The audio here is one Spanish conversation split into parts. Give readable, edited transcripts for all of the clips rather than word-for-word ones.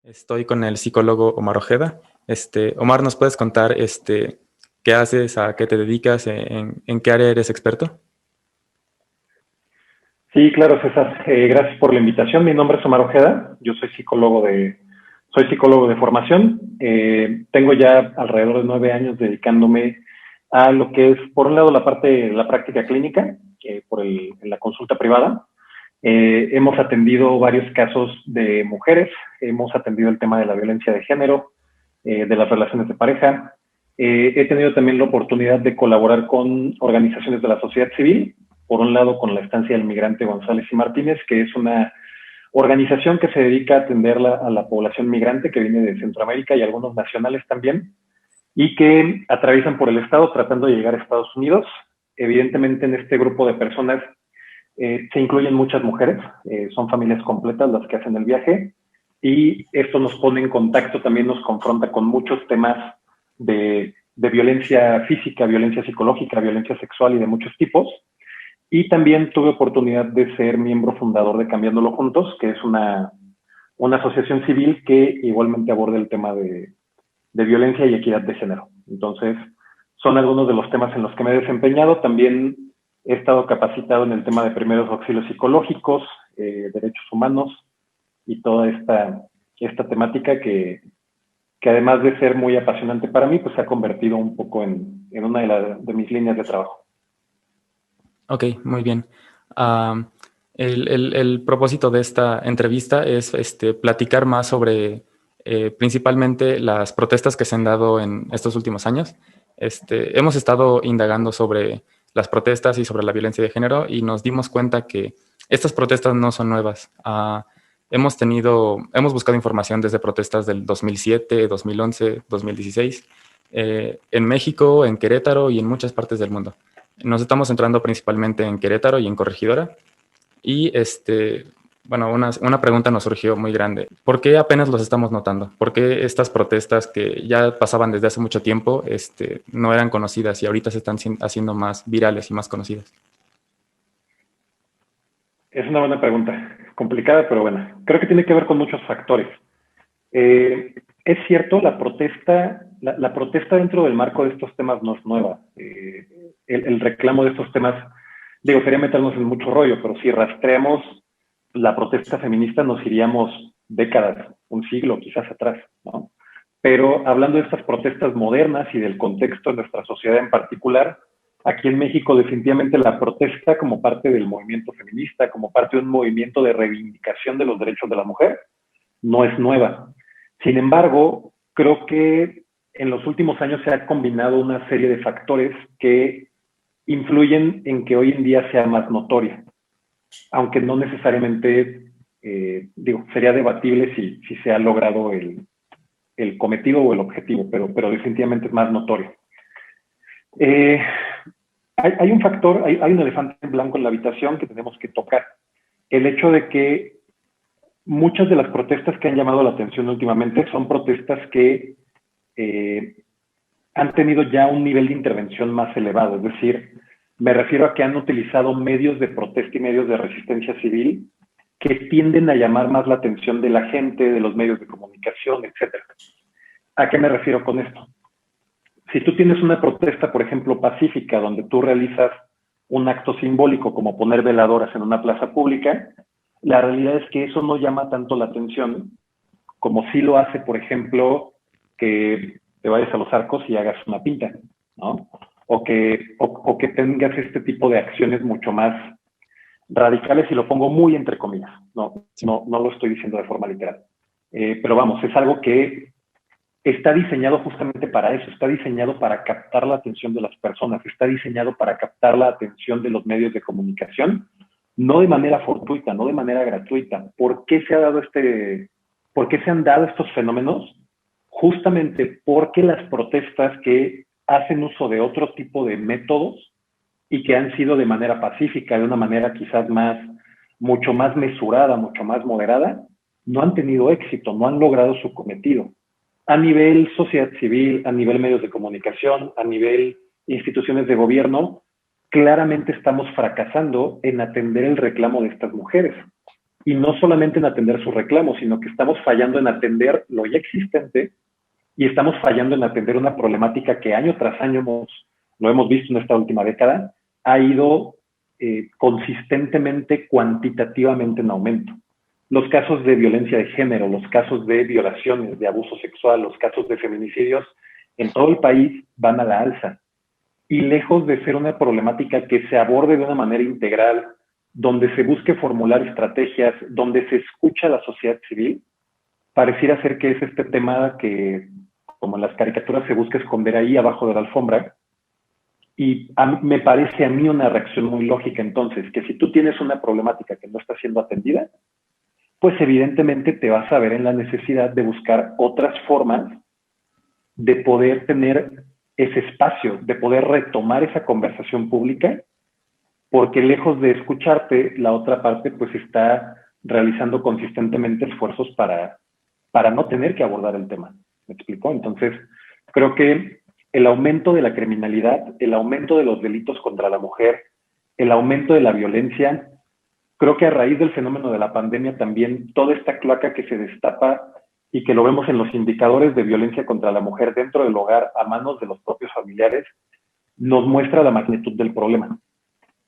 Estoy con el psicólogo Omar Ojeda. Omar, ¿nos puedes contar qué haces, a qué te dedicas, en qué área eres experto? Sí, claro, César. Gracias por la invitación. Mi nombre es Omar Ojeda. Yo soy psicólogo de formación. Tengo ya alrededor de 9 años dedicándome a lo que es, por un lado, la parte de la práctica clínica, en la consulta privada. Hemos atendido varios casos de mujeres, hemos atendido el tema de la violencia de género, de las relaciones de pareja. He tenido también la oportunidad de colaborar con organizaciones de la sociedad civil, por un lado con la Estancia del Migrante González y Martínez, que es una organización que se dedica a atender a la población migrante que viene de Centroamérica y algunos nacionales también, y que atraviesan por el estado tratando de llegar a Estados Unidos. Evidentemente en este grupo de personas se incluyen muchas mujeres, son familias completas las que hacen el viaje, y esto nos pone en contacto, también nos confronta con muchos temas de violencia física, violencia psicológica, violencia sexual y de muchos tipos. Y también tuve oportunidad de ser miembro fundador de Cambiándolo Juntos, que es una asociación civil que igualmente aborda el tema de violencia y equidad de género. Entonces, son algunos de los temas en los que me he desempeñado. También he estado capacitado en el tema de primeros auxilios psicológicos, derechos humanos y toda esta temática que además de ser muy apasionante para mí, pues se ha convertido un poco en una de mis líneas de trabajo. Ok, muy bien. Am, el propósito de esta entrevista es platicar más sobre principalmente las protestas que se han dado en estos últimos años. Hemos estado indagando sobre las protestas y sobre la violencia de género y nos dimos cuenta que estas protestas no son nuevas. Hemos buscado información desde protestas del 2007, 2011, 2016, en México, en Querétaro y en muchas partes del mundo. Nos estamos centrando principalmente en Querétaro y en Corregidora. Y bueno, una pregunta nos surgió muy grande. ¿Por qué apenas los estamos notando? ¿Por qué estas protestas que ya pasaban desde hace mucho tiempo no eran conocidas y ahorita se están haciendo más virales y más conocidas? Es una buena pregunta, complicada, pero buena. Creo que tiene que ver con muchos factores. Es cierto, la protesta dentro del marco de estos temas no es nueva. El reclamo de estos temas, digo, sería meternos en mucho rollo, pero si rastreamos la protesta feminista nos iríamos décadas, un siglo quizás atrás, ¿no? Pero hablando de estas protestas modernas y del contexto de nuestra sociedad en particular, aquí en México definitivamente la protesta como parte del movimiento feminista, como parte de un movimiento de reivindicación de los derechos de la mujer, no es nueva. Sin embargo, creo que en los últimos años se ha combinado una serie de factores que influyen en que hoy en día sea más notoria, aunque no necesariamente, sería debatible si se ha logrado el cometido o el objetivo, pero definitivamente es más notorio. Eh, hay un factor, hay un elefante en blanco en la habitación que tenemos que tocar. El hecho de que muchas de las protestas que han llamado la atención últimamente son protestas que han tenido ya un nivel de intervención más elevado. Es decir, me refiero a que han utilizado medios de protesta y medios de resistencia civil que tienden a llamar más la atención de la gente, de los medios de comunicación, etcétera. ¿A qué me refiero con esto? Si tú tienes una protesta, por ejemplo, pacífica, donde tú realizas un acto simbólico como poner veladoras en una plaza pública, la realidad es que eso no llama tanto la atención como si lo hace, por ejemplo, que te vayas a los Arcos y hagas una pinta, ¿no? O que tengas este tipo de acciones mucho más radicales, y lo pongo muy entre comillas, no lo estoy diciendo de forma literal. Pero vamos, es algo que está diseñado justamente para eso, está diseñado para captar la atención de las personas, está diseñado para captar la atención de los medios de comunicación, no de manera fortuita, no de manera gratuita. ¿Por qué por qué se han dado estos fenómenos? Justamente porque las protestas que hacen uso de otro tipo de métodos y que han sido de manera pacífica, de una manera quizás mucho más mesurada, mucho más moderada, no han tenido éxito, no han logrado su cometido. A nivel sociedad civil, a nivel medios de comunicación, a nivel instituciones de gobierno, claramente estamos fracasando en atender el reclamo de estas mujeres. y no solamente en atender sus reclamos, sino que estamos fallando en atender lo ya existente y estamos fallando en atender una problemática que año tras año lo hemos visto en esta última década, ha ido consistentemente, cuantitativamente en aumento. Los casos de violencia de género, los casos de violaciones, de abuso sexual, los casos de feminicidios, en todo el país van a la alza. Y lejos de ser una problemática que se aborde de una manera integral, donde se busque formular estrategias, donde se escucha a la sociedad civil, pareciera ser que es este tema que, como en las caricaturas, se busca esconder ahí abajo de la alfombra. Y me parece a mí una reacción muy lógica entonces, que si tú tienes una problemática que no está siendo atendida, pues evidentemente te vas a ver en la necesidad de buscar otras formas de poder tener ese espacio, de poder retomar esa conversación pública, porque lejos de escucharte, la otra parte pues está realizando consistentemente esfuerzos para no tener que abordar el tema. ¿Me explicó? Entonces, creo que el aumento de la criminalidad, el aumento de los delitos contra la mujer, el aumento de la violencia, creo que a raíz del fenómeno de la pandemia también toda esta cloaca que se destapa y que lo vemos en los indicadores de violencia contra la mujer dentro del hogar a manos de los propios familiares, nos muestra la magnitud del problema.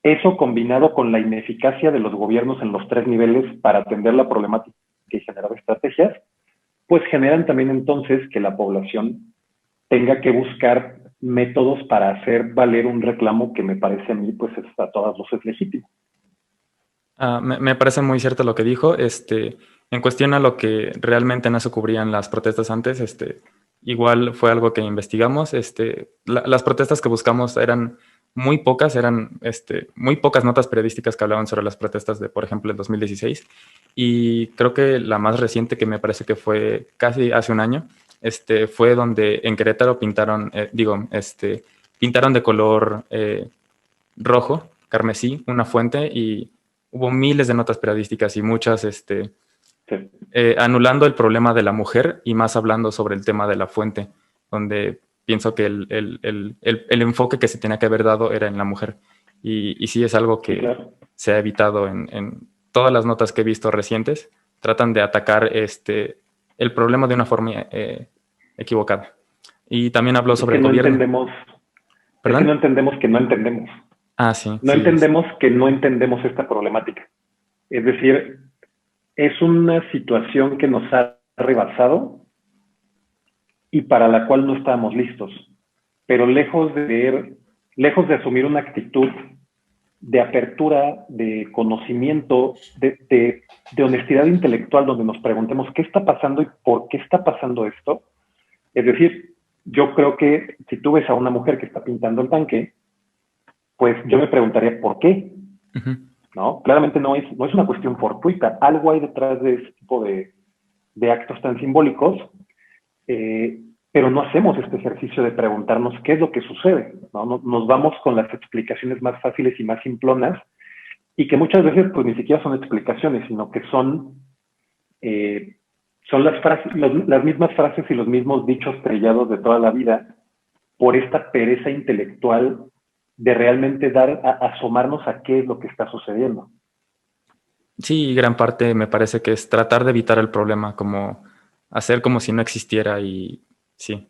Eso combinado con la ineficacia de los gobiernos en los 3 niveles para atender la problemática y generar estrategias, pues generan también entonces que la población tenga que buscar métodos para hacer valer un reclamo que me parece a mí pues es a todas luces legítimo. Me parece muy cierto lo que dijo. En cuestión a lo que realmente no se cubrían las protestas antes, igual fue algo que investigamos. Las protestas que buscamos eran muy pocas, muy pocas notas periodísticas que hablaban sobre las protestas de, por ejemplo, el 2016. Y creo que la más reciente, que me parece que fue casi hace un año, fue donde en Querétaro pintaron de color rojo, carmesí, una fuente, y hubo miles de notas periodísticas y muchas anulando el problema de la mujer y más hablando sobre el tema de la fuente, donde pienso que el enfoque que se tenía que haber dado era en la mujer. Y sí es algo que Sí, claro. se ha evitado en todas las notas que he visto recientes. Tratan de atacar el problema de una forma equivocada. Y también habló Es sobre que el no gobierno. entendemos, es que no ¿Perdón? entendemos que no entendemos. Ah, sí, No sí. entendemos que no entendemos esta problemática. Es decir, es una situación que nos ha rebasado y para la cual no estábamos listos. Pero lejos de asumir una actitud de apertura, de conocimiento, de honestidad intelectual, donde nos preguntemos qué está pasando y por qué está pasando esto. Es decir, yo creo que si tú ves a una mujer que está pintando el tanque, pues yo me preguntaría por qué, ¿no? Claramente no es una cuestión fortuita, algo hay detrás de ese tipo de actos tan simbólicos, pero no hacemos este ejercicio de preguntarnos qué es lo que sucede, ¿no? Nos vamos con las explicaciones más fáciles y más simplonas, y que muchas veces pues ni siquiera son explicaciones, sino que son las mismas frases y los mismos dichos trillados de toda la vida por esta pereza intelectual de realmente asomarnos a qué es lo que está sucediendo. Sí, gran parte me parece que es tratar de evitar el problema, como hacer como si no existiera y sí,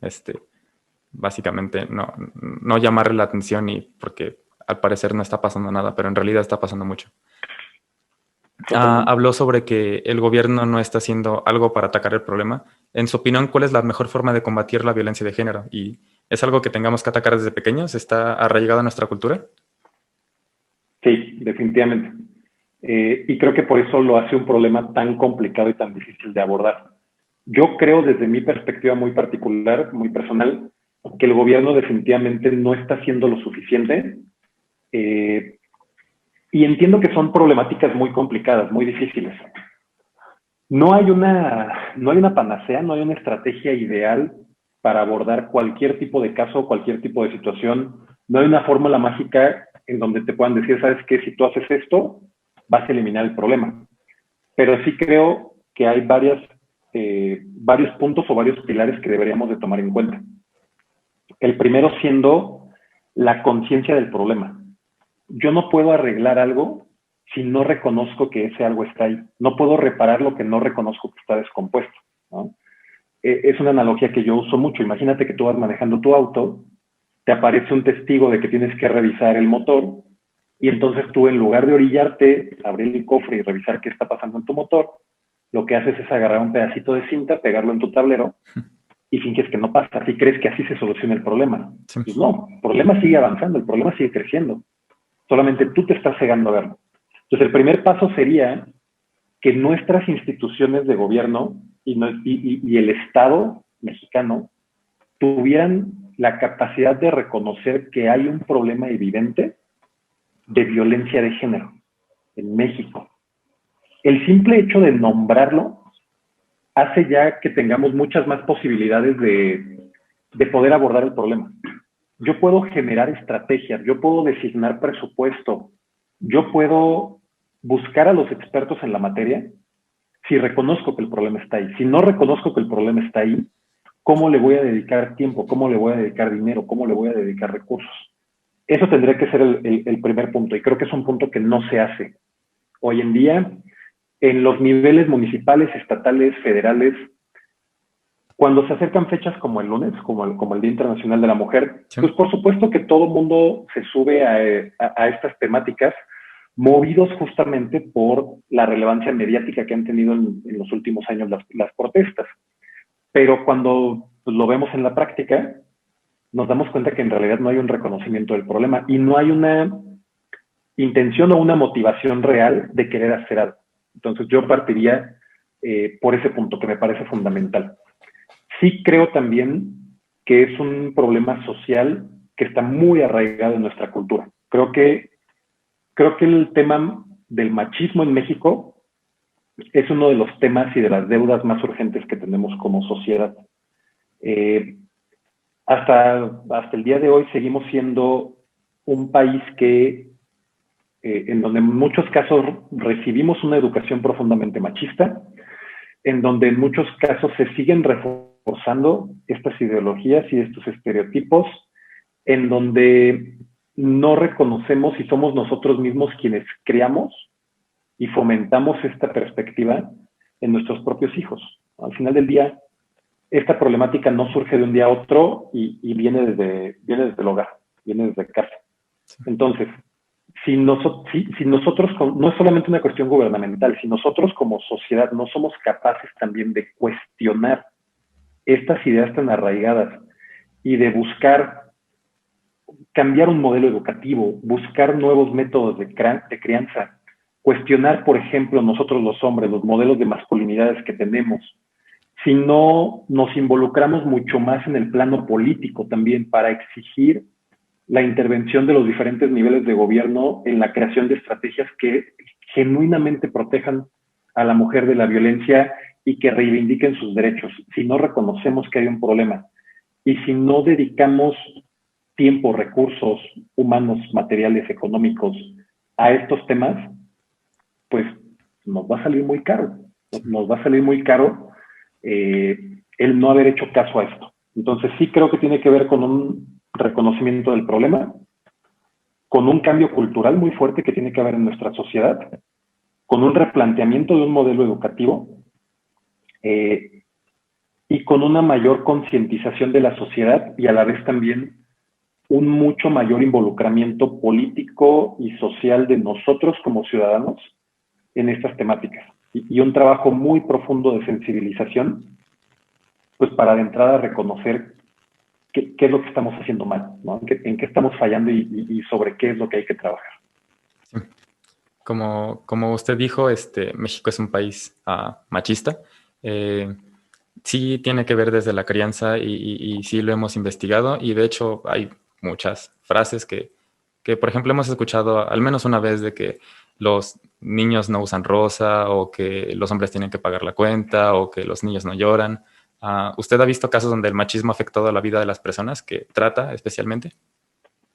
básicamente no llamarle la atención y porque al parecer no está pasando nada, pero en realidad está pasando mucho. Habló sobre que el gobierno no está haciendo algo para atacar el problema. En su opinión, ¿cuál es la mejor forma de combatir la violencia de género? ¿Y es algo que tengamos que atacar desde pequeños? ¿Está arraigado a nuestra cultura? Sí, definitivamente. Y creo que por eso lo hace un problema tan complicado y tan difícil de abordar. Yo creo, desde mi perspectiva muy particular, muy personal, que el gobierno definitivamente no está haciendo lo suficiente. Y entiendo que son problemáticas muy complicadas, muy difíciles. No hay una panacea, no hay una estrategia ideal para abordar cualquier tipo de caso, cualquier tipo de situación. No hay una fórmula mágica en donde te puedan decir, ¿sabes qué? Si tú haces esto, vas a eliminar el problema. Pero sí creo que hay varios puntos o varios pilares que deberíamos de tomar en cuenta. El primero siendo la conciencia del problema. Yo no puedo arreglar algo si no reconozco que ese algo está ahí. No puedo reparar lo que no reconozco que está descompuesto, ¿no? Es una analogía que yo uso mucho. Imagínate que tú vas manejando tu auto, te aparece un testigo de que tienes que revisar el motor, y entonces tú, en lugar de orillarte, abrir el cofre y revisar qué está pasando en tu motor, lo que haces es agarrar un pedacito de cinta, pegarlo en tu tablero y finges que no pasa. Así crees que así se soluciona el problema. Sí. Pues no, el problema sigue avanzando, el problema sigue creciendo. Solamente tú te estás cegando a verlo. Entonces, el primer paso sería que nuestras instituciones de gobierno y el Estado mexicano tuvieran la capacidad de reconocer que hay un problema evidente de violencia de género en México. El simple hecho de nombrarlo hace ya que tengamos muchas más posibilidades de poder abordar el problema. Yo puedo generar estrategias, yo puedo designar presupuesto, yo puedo buscar a los expertos en la materia si reconozco que el problema está ahí. Si no reconozco que el problema está ahí, ¿cómo le voy a dedicar tiempo? ¿Cómo le voy a dedicar dinero? ¿Cómo le voy a dedicar recursos? Eso tendría que ser el primer punto, y creo que es un punto que no se hace. Hoy en día, en los niveles municipales, estatales, federales, cuando se acercan fechas como el lunes, como el Día Internacional de la Mujer, Sí. pues por supuesto que todo el mundo se sube a estas temáticas, movidos justamente por la relevancia mediática que han tenido en los últimos años las protestas. Pero cuando lo vemos en la práctica, nos damos cuenta que en realidad no hay un reconocimiento del problema y no hay una intención o una motivación real de querer hacer algo. Entonces yo partiría por ese punto que me parece fundamental. Sí creo también que es un problema social que está muy arraigado en nuestra cultura. Creo que el tema del machismo en México es uno de los temas y de las deudas más urgentes que tenemos como sociedad. Hasta el día de hoy seguimos siendo un país que en donde en muchos casos recibimos una educación profundamente machista, en donde en muchos casos se siguen reforzando estas ideologías y estos estereotipos, en donde no reconocemos y somos nosotros mismos quienes creamos y fomentamos esta perspectiva en nuestros propios hijos. Al final del día, esta problemática no surge de un día a otro y viene desde el hogar, viene desde casa. Entonces, si nosotros, no es solamente una cuestión gubernamental, si nosotros como sociedad no somos capaces también de cuestionar estas ideas tan arraigadas y de buscar cambiar un modelo educativo, buscar nuevos métodos de crianza, cuestionar, por ejemplo, nosotros los hombres, los modelos de masculinidades que tenemos, si no nos involucramos mucho más en el plano político también para exigir la intervención de los diferentes niveles de gobierno en la creación de estrategias que genuinamente protejan a la mujer de la violencia y que reivindiquen sus derechos. Si no reconocemos que hay un problema y si no dedicamos tiempo, recursos humanos, materiales, económicos a estos temas, pues nos va a salir muy caro. Nos va a salir muy caro el no haber hecho caso a esto. Entonces sí creo que tiene que ver con un reconocimiento del problema, con un cambio cultural muy fuerte que tiene que haber en nuestra sociedad, con un replanteamiento de un modelo educativo y con una mayor concientización de la sociedad y a la vez también un mucho mayor involucramiento político y social de nosotros como ciudadanos en estas temáticas y un trabajo muy profundo de sensibilización, pues para de entrada reconocer qué es lo que estamos haciendo mal, ¿no? En qué estamos fallando y sobre qué es lo que hay que trabajar. Sí. Como usted dijo, México es un país machista. Sí tiene que ver desde la crianza y sí lo hemos investigado y de hecho hay muchas frases que, por ejemplo, hemos escuchado al menos una vez de que los niños no usan rosa o que los hombres tienen que pagar la cuenta o que los niños no lloran. ¿Usted ha visto casos donde el machismo ha afectado la vida de las personas que trata especialmente?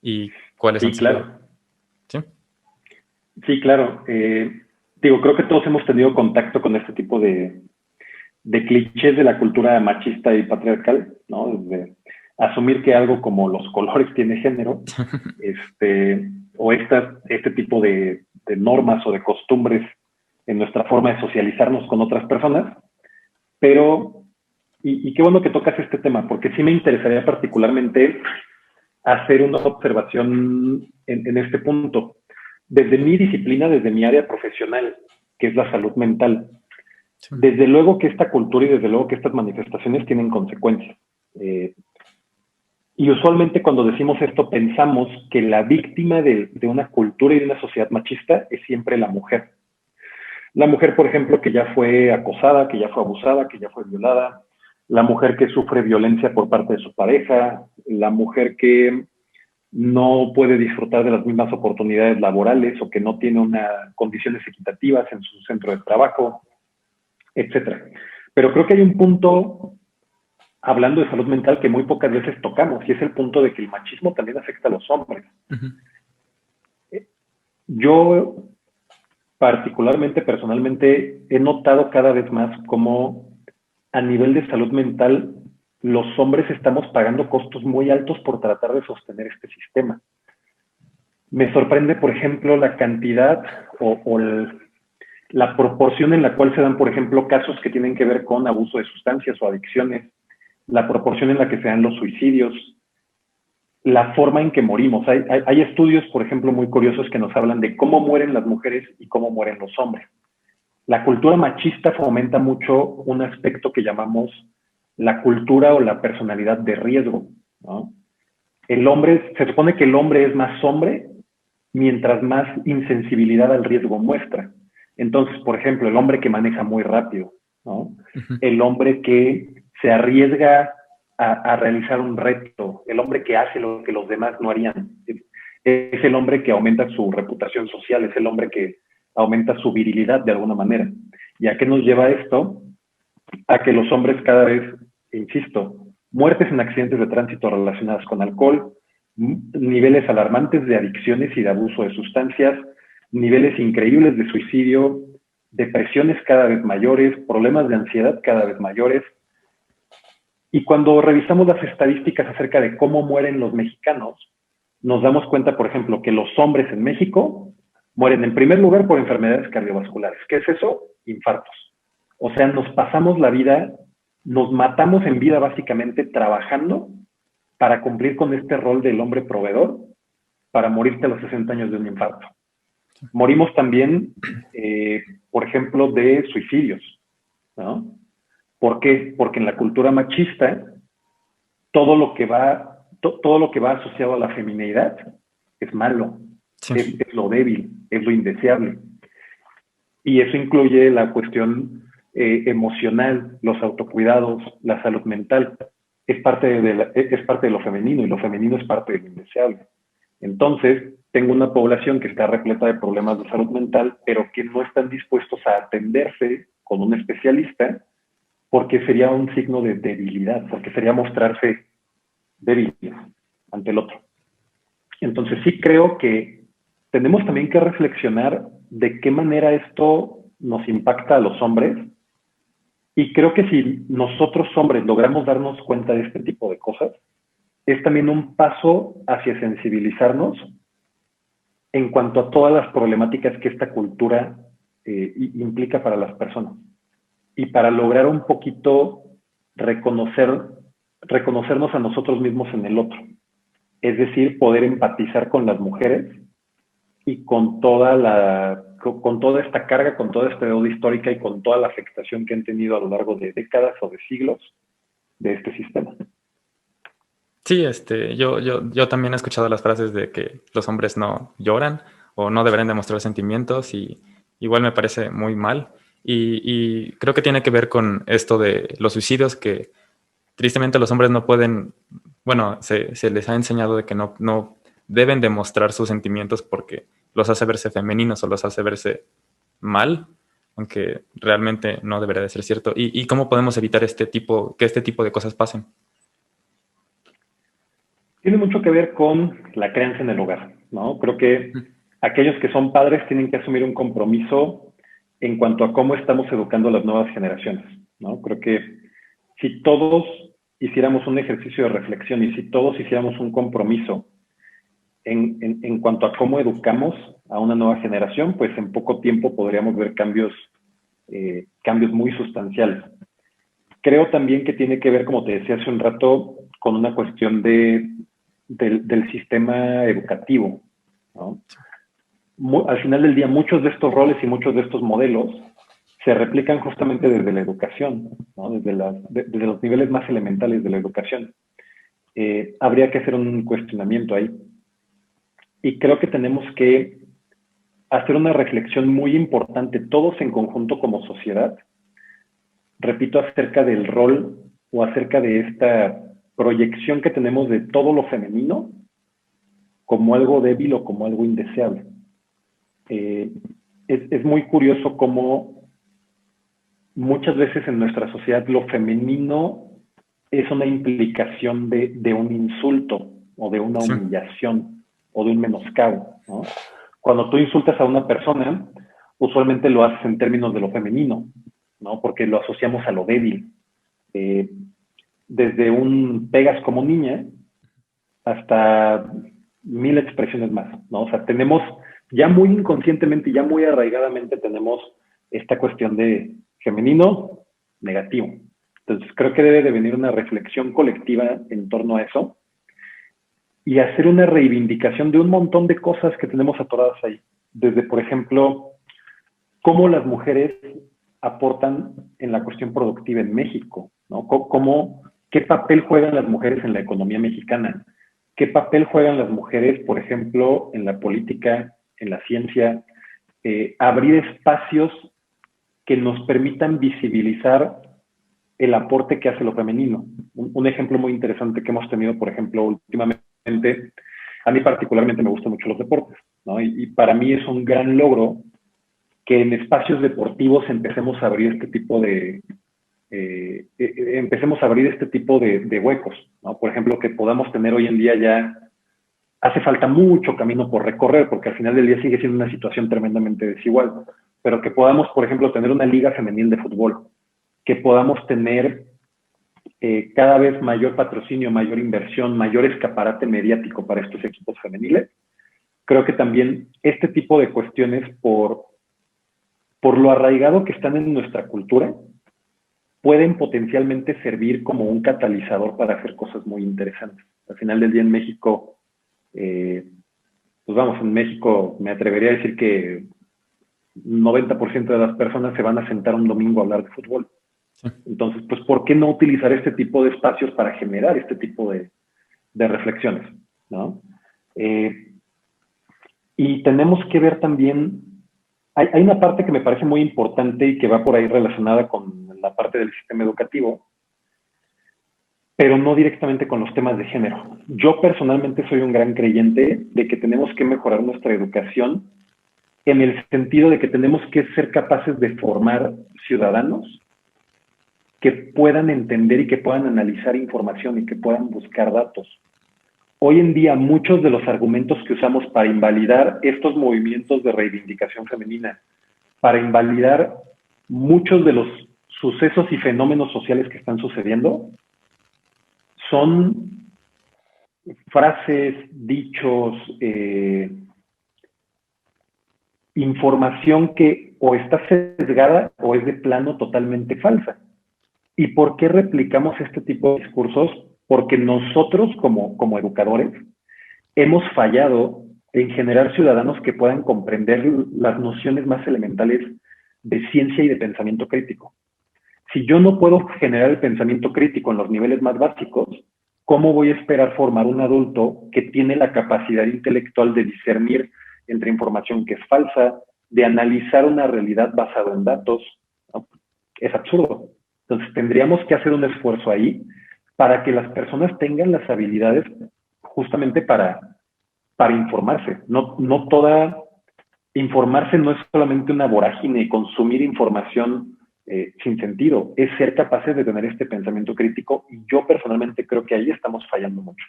¿Y cuáles han Sí, sido? claro. Sí. Sí, claro. Creo que todos hemos tenido contacto con este tipo de clichés de la cultura machista y patriarcal, ¿no? Desde asumir que algo como los colores tiene género, o este tipo de de normas o de costumbres en nuestra forma de socializarnos con otras personas, pero, y qué bueno que tocas este tema, porque sí me interesaría particularmente hacer una observación en este punto. Desde mi disciplina, desde mi área profesional, que es la salud mental, Sí. desde luego que esta cultura y desde luego que estas manifestaciones tienen consecuencias. Y usualmente cuando decimos esto pensamos que la víctima de una cultura y de una sociedad machista es siempre la mujer. La mujer, por ejemplo, que ya fue acosada, que ya fue abusada, que ya fue violada, la mujer que sufre violencia por parte de su pareja, la mujer que no puede disfrutar de las mismas oportunidades laborales o que no tiene unas condiciones equitativas en su centro de trabajo, etcétera. Pero creo que hay un punto, hablando de salud mental, que muy pocas veces tocamos, y es el punto de que el machismo también afecta a los hombres. Yo, particularmente, personalmente, he notado cada vez más cómo a nivel de salud mental los hombres estamos pagando costos muy altos por tratar de sostener este sistema. Me sorprende, por ejemplo, la cantidad o la proporción en la cual se dan, por ejemplo, casos que tienen que ver con abuso de sustancias o adicciones, la proporción en la que se dan los suicidios, la forma en que morimos. Hay estudios, por ejemplo, muy curiosos que nos hablan de cómo mueren las mujeres y cómo mueren los hombres. La cultura machista fomenta mucho un aspecto que llamamos la cultura o la personalidad de riesgo, ¿no? El hombre, se supone que el hombre es más hombre mientras más insensibilidad al riesgo muestra. Entonces, por ejemplo, el hombre que maneja muy rápido, ¿no? El hombre que se arriesga a realizar un reto, el hombre que hace lo que los demás no harían. Es el hombre que aumenta su reputación social, es el hombre que aumenta su virilidad de alguna manera. ¿Y a qué nos lleva esto? A que los hombres cada vez, insisto, muertes en accidentes de tránsito relacionadas con alcohol, niveles alarmantes de adicciones y de abuso de sustancias, niveles increíbles de suicidio, depresiones cada vez mayores, problemas de ansiedad cada vez mayores. Y cuando revisamos las estadísticas acerca de cómo mueren los mexicanos, nos damos cuenta, por ejemplo, que los hombres en México mueren en primer lugar por enfermedades cardiovasculares. ¿Qué es eso? Infartos. O sea, nos pasamos la vida, nos matamos en vida básicamente trabajando para cumplir con este rol del hombre proveedor, para morirte a los 60 años de un infarto. Morimos también, por ejemplo, de suicidios, ¿no? ¿Por qué? Porque en la cultura machista, todo lo que va asociado a la feminidad es malo, sí. Es lo débil, es lo indeseable. Y eso incluye la cuestión emocional, los autocuidados, la salud mental. Es parte de lo femenino y lo femenino es parte de lo indeseable. Entonces, tengo una población que está repleta de problemas de salud mental, pero que no están dispuestos a atenderse con un especialista porque sería un signo de debilidad, porque sería mostrarse débil ante el otro. Entonces, sí creo que tenemos también que reflexionar de qué manera esto nos impacta a los hombres. Y creo que si nosotros hombres logramos darnos cuenta de este tipo de cosas, es también un paso hacia sensibilizarnos en cuanto a todas las problemáticas que esta cultura implica para las personas. Y para lograr un poquito reconocernos a nosotros mismos en el otro. Es decir, poder empatizar con las mujeres y con toda esta carga, con toda esta deuda histórica y con toda la afectación que han tenido a lo largo de décadas o de siglos de este sistema. Sí, yo también he escuchado las frases de que los hombres no lloran o no deberían demostrar sentimientos y igual me parece muy mal. Y creo que tiene que ver con esto de los suicidios que tristemente los hombres no pueden, bueno, se les ha enseñado de que no deben demostrar sus sentimientos porque los hace verse femeninos o los hace verse mal, aunque realmente no debería de ser cierto. ¿Y cómo podemos evitar que este tipo de cosas pasen? Tiene mucho que ver con la crianza en el hogar, ¿no? Creo que aquellos que son padres tienen que asumir un compromiso en cuanto a cómo estamos educando a las nuevas generaciones, ¿no? Creo que si todos hiciéramos un ejercicio de reflexión y si todos hiciéramos un compromiso en cuanto a cómo educamos a una nueva generación, pues en poco tiempo podríamos ver cambios muy sustanciales. Creo también que tiene que ver, como te decía hace un rato, con una cuestión del sistema educativo, ¿no? Al final del día, muchos de estos roles y muchos de estos modelos se replican justamente desde la educación, ¿no? Desde los niveles más elementales de la educación. Habría que hacer un cuestionamiento ahí. Y creo que tenemos que hacer una reflexión muy importante, todos en conjunto como sociedad, repito, acerca del rol o acerca de esta proyección que tenemos de todo lo femenino como algo débil o como algo indeseable. Es muy curioso cómo muchas veces en nuestra sociedad lo femenino es una implicación de un insulto o de una humillación o de un menoscabo, ¿no? Cuando tú insultas a una persona, usualmente lo haces en términos de lo femenino, ¿no? Porque lo asociamos a lo débil. Desde un pegas como niña hasta 1000 expresiones más, ¿no? O sea, tenemos ya muy inconscientemente, ya muy arraigadamente tenemos esta cuestión de femenino negativo. Entonces, creo que debe de venir una reflexión colectiva en torno a eso y hacer una reivindicación de un montón de cosas que tenemos atoradas ahí. Desde, por ejemplo, cómo las mujeres aportan en la cuestión productiva en México, ¿no? ¿Qué papel juegan las mujeres en la economía mexicana? ¿Qué papel juegan las mujeres, por ejemplo, en la política, en la ciencia? Abrir espacios que nos permitan visibilizar el aporte que hace lo femenino. Un ejemplo muy interesante que hemos tenido, por ejemplo, últimamente, a mí particularmente me gustan mucho los deportes, ¿no? Y para mí es un gran logro que en espacios deportivos empecemos a abrir este tipo de huecos, ¿no? Por ejemplo, que podamos tener hoy en día ya, hace falta mucho camino por recorrer, porque al final del día sigue siendo una situación tremendamente desigual, pero que podamos, por ejemplo, tener una liga femenil de fútbol, que podamos tener cada vez mayor patrocinio, mayor inversión, mayor escaparate mediático para estos equipos femeniles. Creo que también este tipo de cuestiones, por lo arraigado que están en nuestra cultura, pueden potencialmente servir como un catalizador para hacer cosas muy interesantes. Al final del día en México, pues vamos, en México me atrevería a decir que 90% de las personas se van a sentar un domingo a hablar de fútbol. Entonces, pues, ¿por qué no utilizar este tipo de espacios para generar este tipo de reflexiones, ¿no? Y tenemos que ver también, hay una parte que me parece muy importante y que va por ahí relacionada con la parte del sistema educativo, pero no directamente con los temas de género. Yo personalmente soy un gran creyente de que tenemos que mejorar nuestra educación en el sentido de que tenemos que ser capaces de formar ciudadanos que puedan entender y que puedan analizar información y que puedan buscar datos. Hoy en día, muchos de los argumentos que usamos para invalidar estos movimientos de reivindicación femenina, para invalidar muchos de los sucesos y fenómenos sociales que están sucediendo, son frases, dichos, información que o está sesgada o es de plano totalmente falsa. ¿Y por qué replicamos este tipo de discursos? Porque nosotros como educadores hemos fallado en generar ciudadanos que puedan comprender las nociones más elementales de ciencia y de pensamiento crítico. Si yo no puedo generar el pensamiento crítico en los niveles más básicos, ¿cómo voy a esperar formar un adulto que tiene la capacidad intelectual de discernir entre información que es falsa, de analizar una realidad basada en datos? ¿No? Es absurdo. Entonces, tendríamos que hacer un esfuerzo ahí para que las personas tengan las habilidades justamente para informarse. No toda informarse no es solamente una vorágine, consumir información sin sentido, es ser capaces de tener este pensamiento crítico, y yo personalmente creo que ahí estamos fallando mucho.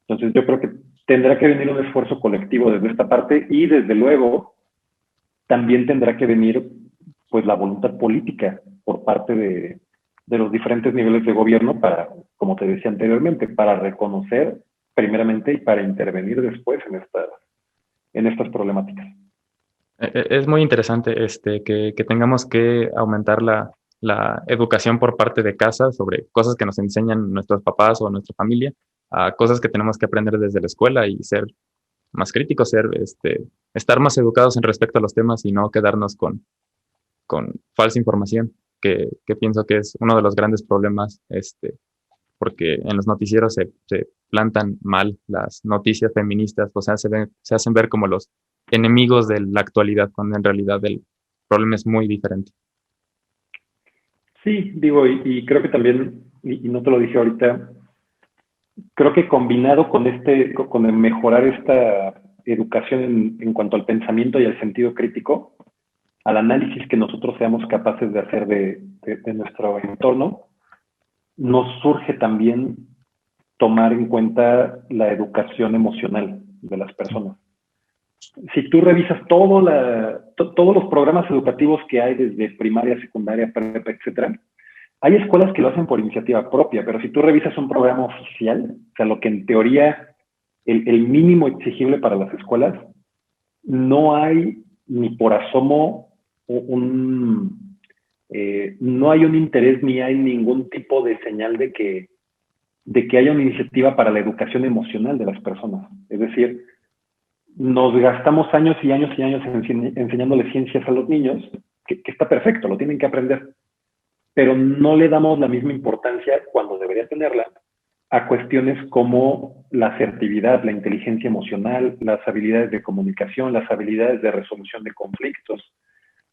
Entonces, yo creo que tendrá que venir un esfuerzo colectivo desde esta parte, y desde luego también tendrá que venir pues la voluntad política por parte de los diferentes niveles de gobierno para, como te decía anteriormente, para reconocer primeramente y para intervenir después en estas problemáticas. Es muy interesante que tengamos que aumentar la educación por parte de casa sobre cosas que nos enseñan nuestros papás o nuestra familia, a cosas que tenemos que aprender desde la escuela y ser más críticos, estar más educados en respecto a los temas y no quedarnos con falsa información, que pienso que es uno de los grandes problemas, porque en los noticieros se plantan mal las noticias feministas, o sea, se hacen ver como los enemigos de la actualidad, cuando en realidad el problema es muy diferente. Sí, digo, y creo que también, y no te lo dije ahorita, creo que combinado con el mejorar esta educación en cuanto al pensamiento y al sentido crítico, al análisis que nosotros seamos capaces de hacer de nuestro entorno, nos surge también tomar en cuenta la educación emocional de las personas. Si tú revisas todos los programas educativos que hay desde primaria, secundaria, prepa, etcétera, hay escuelas que lo hacen por iniciativa propia, pero si tú revisas un programa oficial, o sea, lo que en teoría el mínimo exigible para las escuelas, no hay ni por asomo no hay un interés ni hay ningún tipo de señal de que haya una iniciativa para la educación emocional de las personas. Es decir, nos gastamos años y años y años enseñándole ciencias a los niños, que está perfecto, lo tienen que aprender, pero no le damos la misma importancia cuando debería tenerla a cuestiones como la asertividad, la inteligencia emocional, las habilidades de comunicación, las habilidades de resolución de conflictos.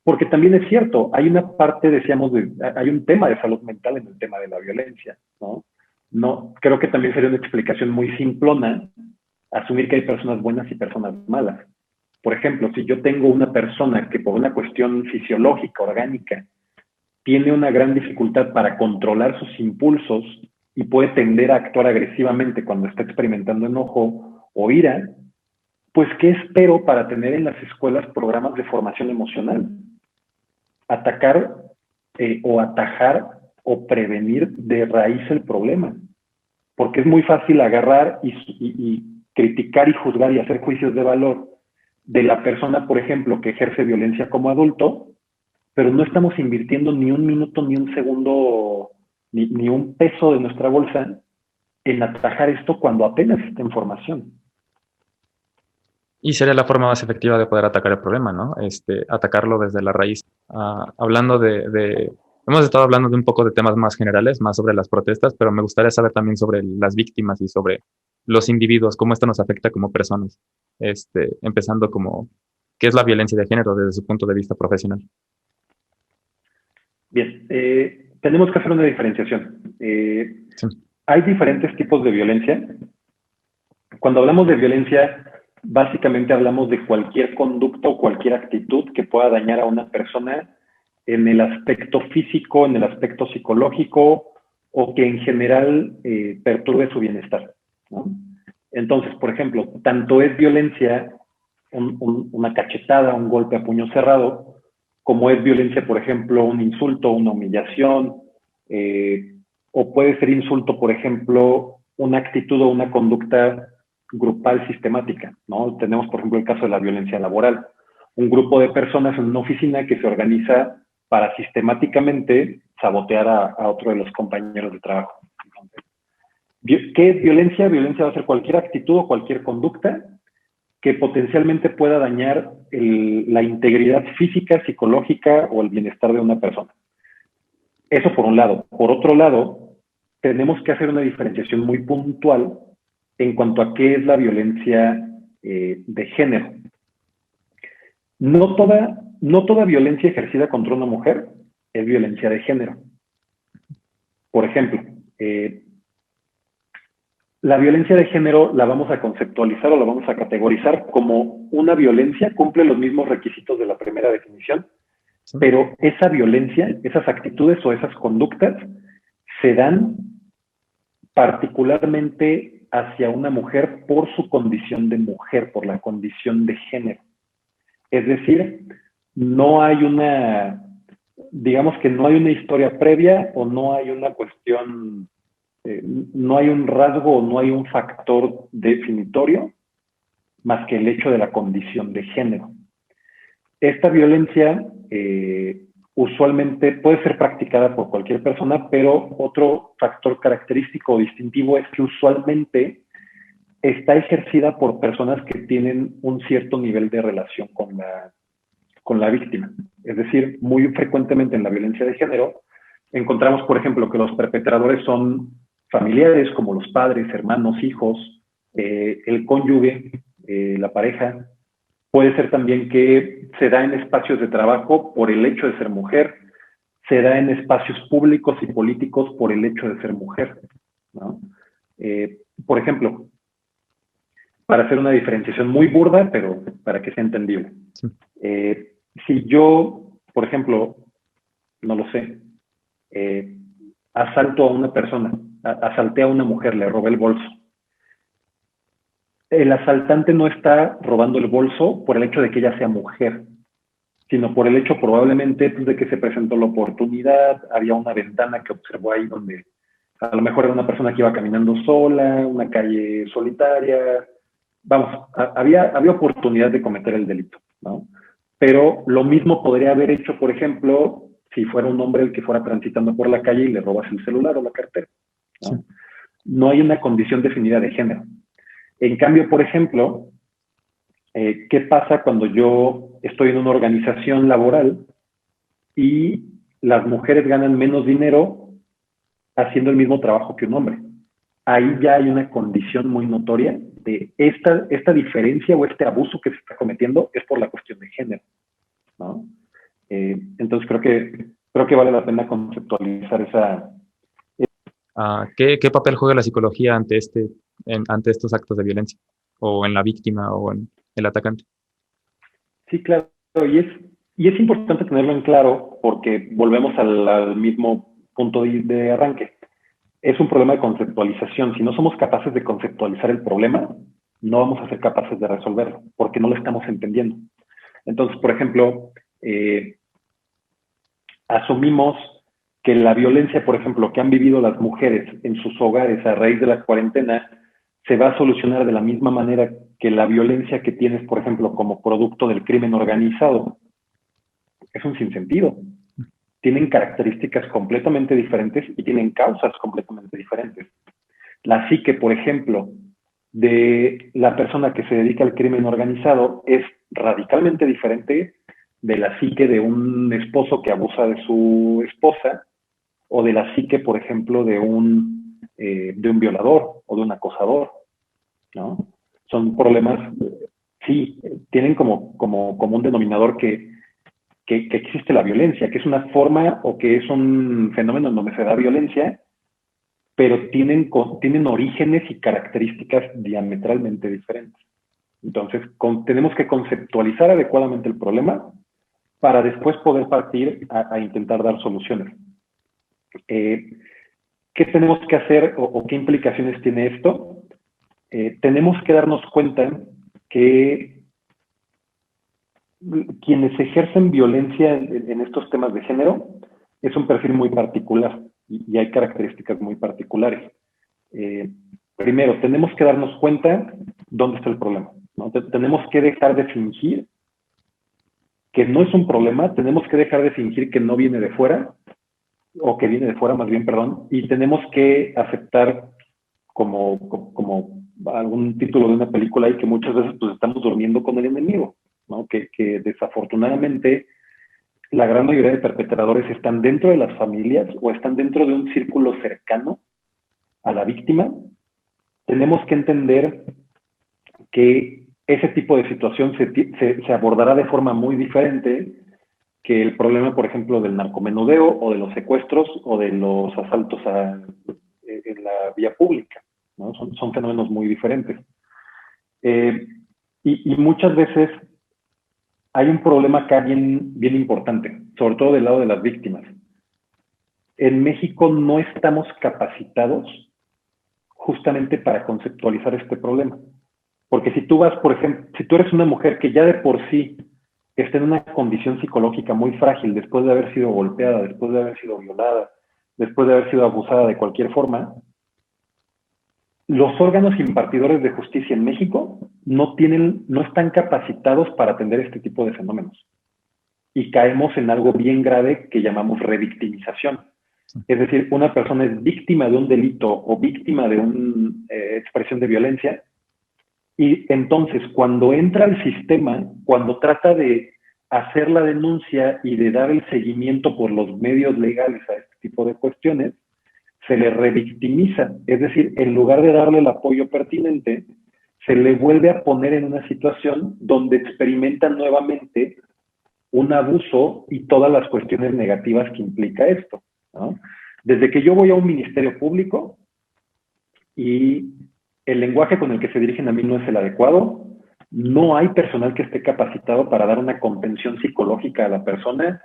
Porque también es cierto, hay una parte, decíamos, hay un tema de salud mental en el tema de la violencia, ¿no? No, creo que también sería una explicación muy simplona asumir que hay personas buenas y personas malas. Por ejemplo, si yo tengo una persona que por una cuestión fisiológica, orgánica, tiene una gran dificultad para controlar sus impulsos y puede tender a actuar agresivamente cuando está experimentando enojo o ira, pues ¿qué espero para tener en las escuelas programas de formación emocional? Atacar o atajar o prevenir de raíz el problema. Porque es muy fácil agarrar y criticar y juzgar y hacer juicios de valor de la persona, por ejemplo, que ejerce violencia como adulto, pero no estamos invirtiendo ni un minuto, ni un segundo, ni un peso de nuestra bolsa en atajar esto cuando apenas está en formación. Y sería la forma más efectiva de poder atacar el problema, ¿no? Atacarlo desde la raíz. Hablando hemos estado hablando de un poco de temas más generales, más sobre las protestas, pero me gustaría saber también sobre las víctimas y sobre los individuos, cómo esto nos afecta como personas. Empezando como, ¿qué es la violencia de género desde su punto de vista profesional? Bien, tenemos que hacer una diferenciación. Sí. Hay diferentes tipos de violencia. Cuando hablamos de violencia, básicamente hablamos de cualquier conducta o cualquier actitud que pueda dañar a una persona en el aspecto físico, en el aspecto psicológico o que en general perturbe su bienestar, ¿no? Entonces, por ejemplo, tanto es violencia una cachetada, un golpe a puño cerrado, como es violencia, por ejemplo, un insulto, una humillación, o puede ser insulto, por ejemplo, una actitud o una conducta grupal sistemática, ¿no? Tenemos, por ejemplo, el caso de la violencia laboral. Un grupo de personas en una oficina que se organiza para sistemáticamente sabotear a otro de los compañeros de trabajo. Entonces, ¿qué es violencia? Violencia va a ser cualquier actitud o cualquier conducta que potencialmente pueda dañar la integridad física, psicológica o el bienestar de una persona. Eso por un lado. Por otro lado, tenemos que hacer una diferenciación muy puntual en cuanto a qué es la violencia de género. No toda violencia ejercida contra una mujer es violencia de género. Por ejemplo, la violencia de género la vamos a conceptualizar o la vamos a categorizar como una violencia, cumple los mismos requisitos de la primera definición, sí, pero esa violencia, esas actitudes o esas conductas se dan particularmente hacia una mujer por su condición de mujer, por la condición de género. Es decir, no hay digamos que no hay una historia previa o no hay una cuestión no hay un rasgo o no hay un factor definitorio más que el hecho de la condición de género. Esta violencia usualmente puede ser practicada por cualquier persona, pero otro factor característico o distintivo es que usualmente está ejercida por personas que tienen un cierto nivel de relación con la víctima. Es decir, muy frecuentemente en la violencia de género encontramos, por ejemplo, que los perpetradores son familiares como los padres, hermanos, hijos, el cónyuge, la pareja. Puede ser también que se da en espacios de trabajo por el hecho de ser mujer, se da en espacios públicos y políticos por el hecho de ser mujer, ¿no? Por ejemplo, para hacer una diferenciación muy burda, pero para que sea entendible. Sí. Si yo, por ejemplo, no lo sé, asalto a una persona, asalté a una mujer, le robé el bolso. El asaltante no está robando el bolso por el hecho de que ella sea mujer, sino por el hecho probablemente pues, de que se presentó la oportunidad, había una ventana que observó ahí donde a lo mejor era una persona que iba caminando sola, una calle solitaria, vamos, había oportunidad de cometer el delito, ¿no? Pero lo mismo podría haber hecho, por ejemplo, si fuera un hombre el que fuera transitando por la calle y le robas el celular o la cartera, ¿no? Sí. No hay una condición definida de género. En cambio, por ejemplo, ¿qué pasa cuando yo estoy en una organización laboral y las mujeres ganan menos dinero haciendo el mismo trabajo que un hombre? Ahí ya hay una condición muy notoria de esta diferencia o este abuso que se está cometiendo es por la cuestión de género, ¿no? Entonces creo que vale la pena conceptualizar esa... ¿Qué papel juega la psicología ante estos actos de violencia? ¿O en la víctima o en el atacante? Sí, claro, y es importante tenerlo en claro porque volvemos al mismo punto de arranque. Es un problema de conceptualización. Si no somos capaces de conceptualizar el problema, no vamos a ser capaces de resolverlo, porque no lo estamos entendiendo. Entonces, por ejemplo, asumimos que la violencia, por ejemplo, que han vivido las mujeres en sus hogares a raíz de la cuarentena, se va a solucionar de la misma manera que la violencia que tienes, por ejemplo, como producto del crimen organizado. Es un sinsentido. Tienen características completamente diferentes y tienen causas completamente diferentes. La psique, por ejemplo, de la persona que se dedica al crimen organizado es radicalmente diferente de la psique de un esposo que abusa de su esposa o de la psique, por ejemplo, de un violador o de un acosador, ¿no? Son problemas, sí, tienen como un denominador que existe la violencia, que es una forma o que es un fenómeno en donde se da violencia, pero tienen orígenes y características diametralmente diferentes. Entonces, tenemos que conceptualizar adecuadamente el problema para después poder partir a intentar dar soluciones. ¿Qué tenemos que hacer o qué implicaciones tiene esto? Tenemos que darnos cuenta que quienes ejercen violencia en estos temas de género es un perfil muy particular y hay características muy particulares. Primero, tenemos que darnos cuenta dónde está el problema, ¿no? Tenemos que dejar de fingir que no es un problema, tenemos que dejar de fingir que no viene de fuera, o que viene de fuera más bien, perdón, y tenemos que aceptar como algún título de una película y que muchas veces pues estamos durmiendo con el enemigo, ¿no? Que desafortunadamente la gran mayoría de perpetradores están dentro de las familias o están dentro de un círculo cercano a la víctima. Tenemos que entender que ese tipo de situación se abordará de forma muy diferente que el problema, por ejemplo, del narcomenudeo o de los secuestros o de los asaltos en la vía pública, ¿no? Son fenómenos muy diferentes. Y muchas veces hay un problema acá bien importante, sobre todo del lado de las víctimas. En México no estamos capacitados justamente para conceptualizar este problema. Porque si tú vas, por ejemplo, si tú eres una mujer que ya de por sí está en una condición psicológica muy frágil después de haber sido golpeada, después de haber sido violada, después de haber sido abusada de cualquier forma, los órganos impartidores de justicia en México no están capacitados para atender este tipo de fenómenos. Y caemos en algo bien grave que llamamos revictimización. Es decir, una persona es víctima de un delito o víctima de una expresión de violencia, y entonces cuando entra al sistema, cuando trata de hacer la denuncia y de dar el seguimiento por los medios legales a este tipo de cuestiones, se le revictimiza. Es decir, en lugar de darle el apoyo pertinente, se le vuelve a poner en una situación donde experimenta nuevamente un abuso y todas las cuestiones negativas que implica esto, ¿no? Desde que yo voy a un ministerio público y el lenguaje con el que se dirigen a mí no es el adecuado, no hay personal que esté capacitado para dar una contención psicológica a la persona,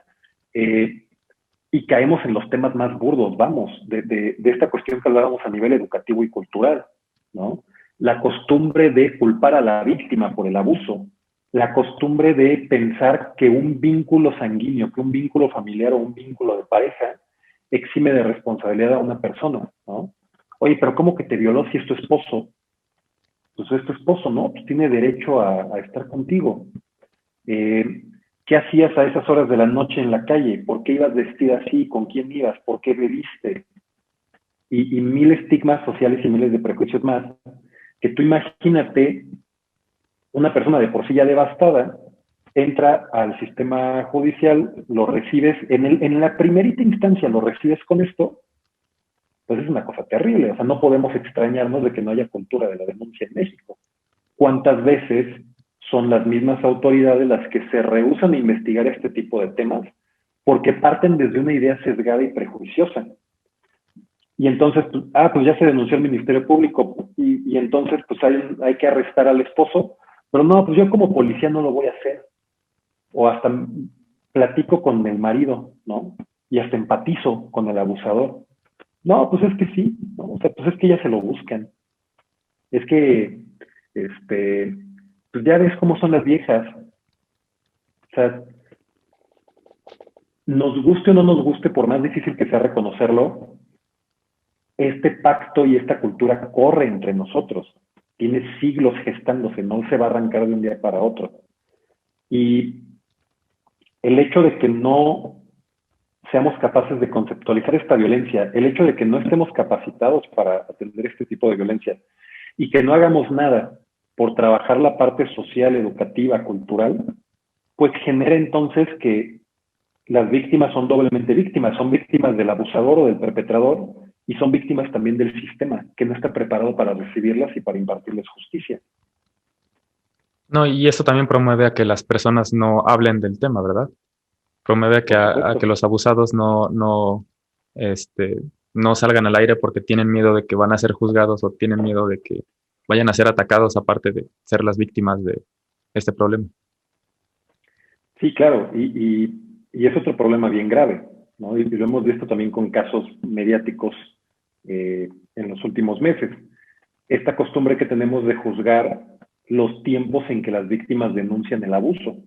y caemos en los temas más burdos, vamos, de esta cuestión que hablábamos a nivel educativo y cultural, ¿no? La costumbre de culpar a la víctima por el abuso, la costumbre de pensar que un vínculo sanguíneo, que un vínculo familiar o un vínculo de pareja exime de responsabilidad a una persona, ¿no? Oye, pero ¿cómo que te violó si es tu esposo? Pues es tu esposo, ¿no? Pues tiene derecho a estar contigo. ¿Qué hacías a esas horas de la noche en la calle? ¿Por qué ibas vestida así? ¿Con quién ibas? ¿Por qué bebiste? Y mil estigmas sociales y miles de prejuicios más, que tú imagínate una persona de por sí ya devastada, entra al sistema judicial, lo recibes, en la primerita instancia lo recibes con esto, pues es una cosa terrible. O sea, no podemos extrañarnos de que no haya cultura de la denuncia en México. ¿Cuántas veces son las mismas autoridades las que se rehúsan a investigar este tipo de temas porque parten desde una idea sesgada y prejuiciosa? Y entonces, pues ya se denunció al Ministerio Público y entonces pues hay que arrestar al esposo, pero no, pues yo como policía no lo voy a hacer. O hasta platico con el marido, ¿no? Y hasta empatizo con el abusador. No, pues es que sí, ¿no? O sea, pues es que ya se lo buscan. Es que, pues ya ves cómo son las viejas. O sea, nos guste o no nos guste, por más difícil que sea reconocerlo, este pacto y esta cultura corre entre nosotros. Tiene siglos gestándose, no se va a arrancar de un día para otro. Y el hecho de que no seamos capaces de conceptualizar esta violencia, el hecho de que no estemos capacitados para atender este tipo de violencia y que no hagamos nada por trabajar la parte social, educativa, cultural, pues genera entonces que las víctimas son doblemente víctimas, son víctimas del abusador o del perpetrador y son víctimas también del sistema, que no está preparado para recibirlas y para impartirles justicia. No, y esto también promueve a que las personas no hablen del tema, ¿verdad? Promueve a que los abusados no salgan al aire porque tienen miedo de que van a ser juzgados o tienen miedo de que vayan a ser atacados, aparte de ser las víctimas de este problema. Sí, claro, y es otro problema bien grave, ¿no? Y lo hemos visto también con casos mediáticos en los últimos meses. Esta costumbre que tenemos de juzgar los tiempos en que las víctimas denuncian el abuso,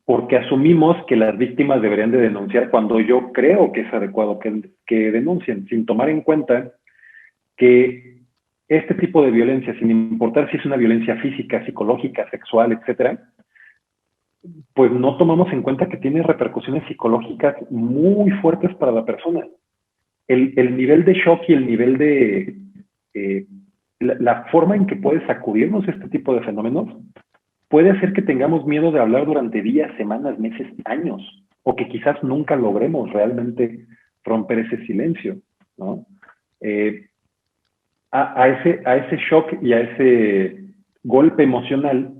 porque asumimos que las víctimas deberían de denunciar cuando yo creo que es adecuado que denuncien, sin tomar en cuenta que este tipo de violencia, sin importar si es una violencia física, psicológica, sexual, etcétera, pues no tomamos en cuenta que tiene repercusiones psicológicas muy fuertes para la persona. El nivel de shock y el nivel de la forma en que puede sacudirnos este tipo de fenómenos puede hacer que tengamos miedo de hablar durante días, semanas, meses, años, o que quizás nunca logremos realmente romper ese silencio, ¿no? A ese shock y a ese golpe emocional,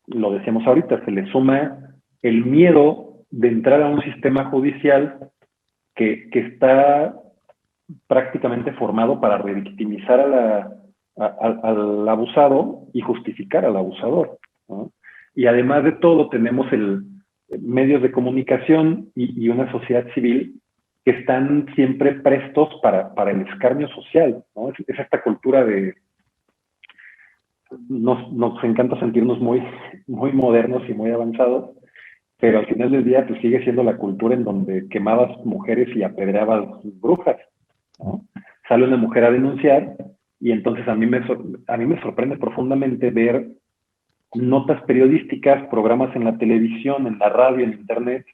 lo decíamos ahorita, se le suma el miedo de entrar a un sistema judicial que está prácticamente formado para revictimizar al abusado y justificar al abusador, ¿no? Y además de todo tenemos medios de comunicación y una sociedad civil que están siempre prestos para el escarnio social, ¿no? Es esta cultura de... Nos encanta sentirnos muy, muy modernos y muy avanzados, pero al final del día pues sigue siendo la cultura en donde quemabas mujeres y apedreabas brujas, ¿no? Sale una mujer a denunciar Y entonces a mí me sorprende profundamente ver notas periodísticas, programas en la televisión, en la radio, en internet,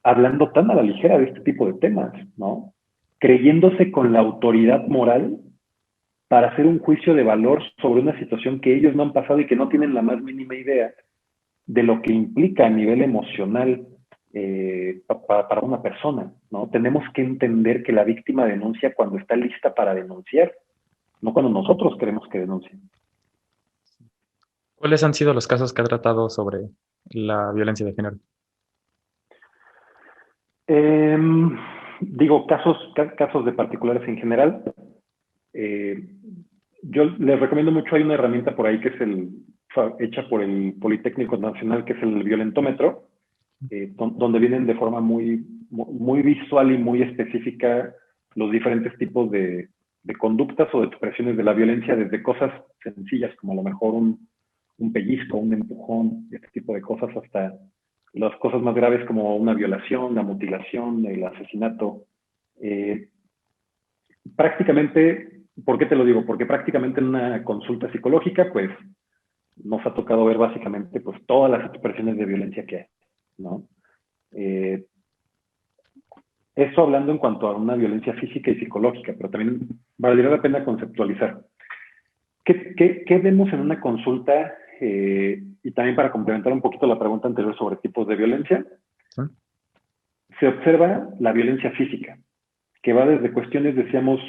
hablando tan a la ligera de este tipo de temas, ¿no? Creyéndose con la autoridad moral para hacer un juicio de valor sobre una situación que ellos no han pasado y que no tienen la más mínima idea de lo que implica a nivel emocional para una persona, ¿no? Tenemos que entender que la víctima denuncia cuando está lista para denunciar, no cuando nosotros queremos que denuncie. ¿Cuáles han sido los casos que ha tratado sobre la violencia de género? Digo, casos de particulares en general. Yo les recomiendo mucho, hay una herramienta por ahí que es hecha por el Politécnico Nacional, que es el violentómetro, donde vienen de forma muy visual y muy específica los diferentes tipos de conductas o de expresiones de la violencia, desde cosas sencillas como a lo mejor un pellizco, un empujón, este tipo de cosas, hasta las cosas más graves como una violación, la mutilación, el asesinato. Prácticamente, ¿por qué te lo digo? Porque prácticamente en una consulta psicológica, pues, nos ha tocado ver básicamente, pues, todas las expresiones de violencia que hay, ¿no? Eso hablando en cuanto a una violencia física y psicológica, pero también valdría la pena conceptualizar. ¿Qué vemos en una consulta? Y también para complementar un poquito la pregunta anterior sobre tipos de violencia, ¿Sí? se observa la violencia física, que va desde cuestiones, decíamos,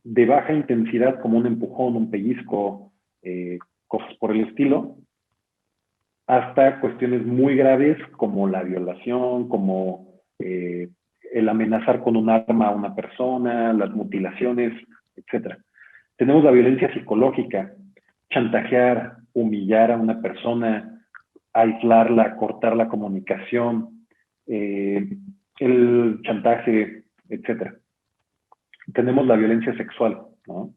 de baja intensidad, como un empujón, un pellizco, cosas por el estilo, hasta cuestiones muy graves como la violación, como el amenazar con un arma a una persona, las mutilaciones, etc. Tenemos la violencia psicológica, chantajear, humillar a una persona, aislarla, cortar la comunicación, el chantaje, etc. Tenemos la violencia sexual, ¿no?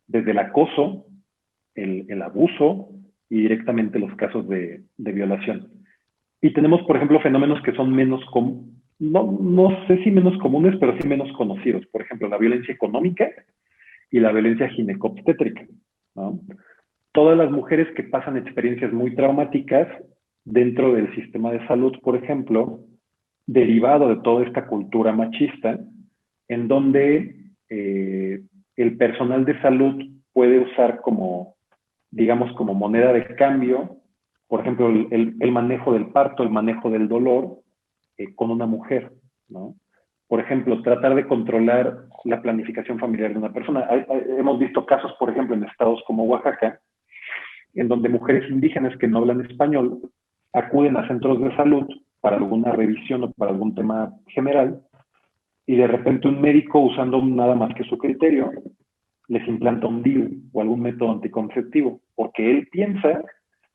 Desde el acoso, el abuso y directamente los casos de violación. Y tenemos, por ejemplo, fenómenos que son menos no sé si menos comunes, pero sí menos conocidos. Por ejemplo, la violencia económica y la violencia ginecobstétrica, ¿no? Todas las mujeres que pasan experiencias muy traumáticas dentro del sistema de salud, por ejemplo, derivado de toda esta cultura machista, en donde el personal de salud puede usar como, digamos, como moneda de cambio, por ejemplo, el manejo del parto, el manejo del dolor con una mujer, ¿no? Por ejemplo, tratar de controlar la planificación familiar de una persona. Hemos visto casos, por ejemplo, en estados como Oaxaca, en donde mujeres indígenas que no hablan español acuden a centros de salud para alguna revisión o para algún tema general, y de repente un médico, usando nada más que su criterio, les implanta un DIU o algún método anticonceptivo, porque él piensa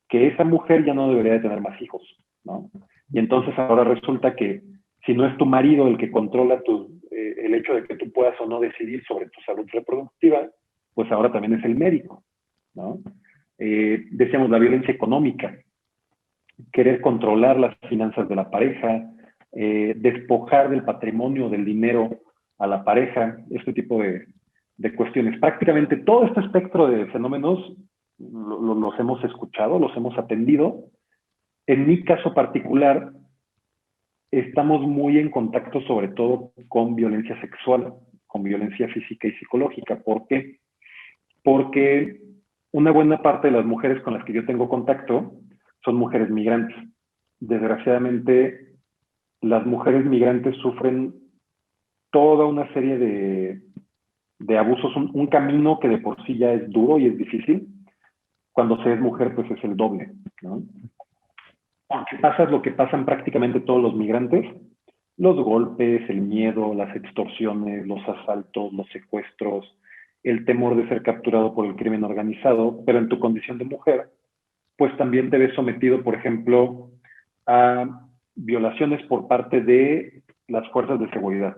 que esa mujer ya no debería de tener más hijos, ¿no? Y entonces ahora resulta que si no es tu marido el que controla el hecho de que tú puedas o no decidir sobre tu salud reproductiva, pues ahora también es el médico, ¿no? Decíamos la violencia económica, querer controlar las finanzas de la pareja, despojar del patrimonio, del dinero a la pareja, este tipo de cuestiones. Prácticamente todo este espectro de fenómenos los hemos escuchado, los hemos atendido. En mi caso particular, estamos muy en contacto sobre todo con violencia sexual, con violencia física y psicológica. ¿Por qué? Porque una buena parte de las mujeres con las que yo tengo contacto son mujeres migrantes. Desgraciadamente, las mujeres migrantes sufren toda una serie de abusos, un camino que de por sí ya es duro y es difícil. Cuando se es mujer, pues es el doble, ¿no? Porque pasa lo que pasan prácticamente todos los migrantes: los golpes, el miedo, las extorsiones, los asaltos, los secuestros, el temor de ser capturado por el crimen organizado, pero en tu condición de mujer, pues también te ves sometido, por ejemplo, a violaciones por parte de las fuerzas de seguridad,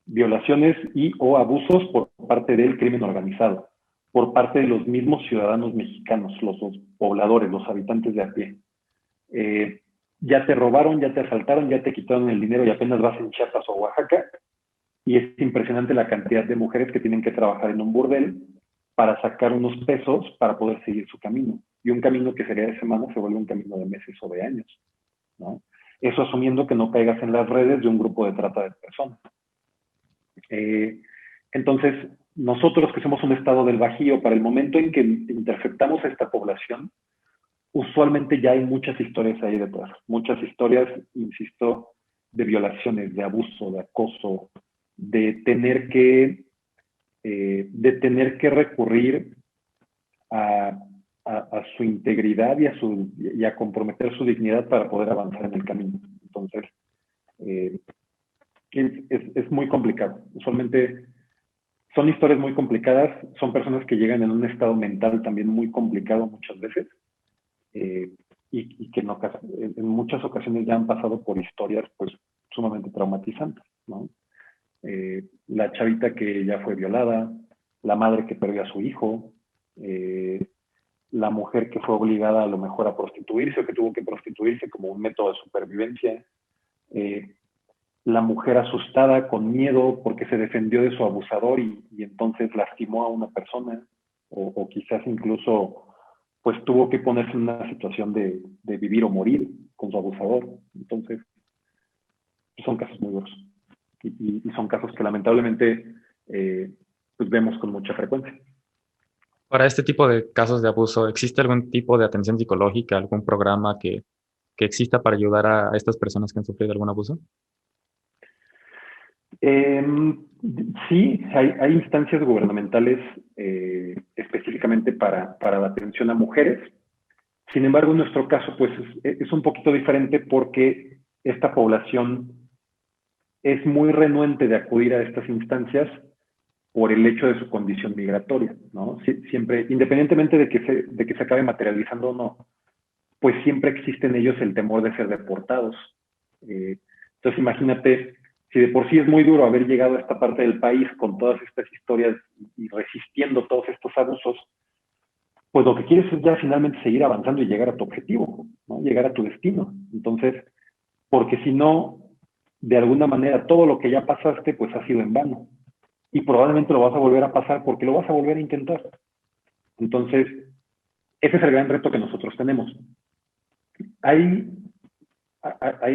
violaciones y o abusos por parte del crimen organizado, por parte de los mismos ciudadanos mexicanos, los pobladores, los habitantes de a pie. Ya te robaron, ya te asaltaron, ya te quitaron el dinero y apenas vas en Chiapas o Oaxaca, y es impresionante la cantidad de mujeres que tienen que trabajar en un burdel para sacar unos pesos para poder seguir su camino. Y un camino que sería de semanas se vuelve un camino de meses o de años, ¿no? Eso asumiendo que no caigas en las redes de un grupo de trata de personas. Entonces, nosotros que somos un estado del Bajío, para el momento en que interceptamos a esta población, usualmente ya hay muchas historias ahí detrás. Muchas historias, insisto, de violaciones, de abuso, de acoso, de tener que recurrir a, a su integridad y a comprometer su dignidad para poder avanzar en el camino. Entonces, es muy complicado. Usualmente son historias muy complicadas, son personas que llegan en un estado mental también muy complicado muchas veces, y que en muchas ocasiones ya han pasado por historias pues sumamente traumatizantes, ¿no? La chavita que ya fue violada, la madre que perdió a su hijo, la mujer que fue obligada a lo mejor a prostituirse o que tuvo que prostituirse como un método de supervivencia, la mujer asustada con miedo porque se defendió de su abusador y entonces lastimó a una persona, o quizás incluso pues tuvo que ponerse en una situación de vivir o morir con su abusador. Entonces, son casos muy duros. Y son casos que lamentablemente pues vemos con mucha frecuencia. Para este tipo de casos de abuso, ¿existe algún tipo de atención psicológica, algún programa que exista para ayudar a estas personas que han sufrido algún abuso? Sí, hay instancias gubernamentales específicamente para la atención a mujeres. Sin embargo, en nuestro caso, pues es un poquito diferente porque esta población es muy renuente de acudir a estas instancias por el hecho de su condición migratoria, ¿no? Siempre, independientemente de que se acabe materializando o no, pues siempre existe en ellos el temor de ser deportados. Entonces, imagínate, si de por sí es muy duro haber llegado a esta parte del país con todas estas historias y resistiendo todos estos abusos, pues lo que quieres es ya finalmente seguir avanzando y llegar a tu objetivo, ¿no? Llegar a tu destino. Entonces, porque si no, de alguna manera, todo lo que ya pasaste, pues ha sido en vano. Y probablemente lo vas a volver a pasar porque lo vas a volver a intentar. Entonces, ese es el gran reto que nosotros tenemos. Hay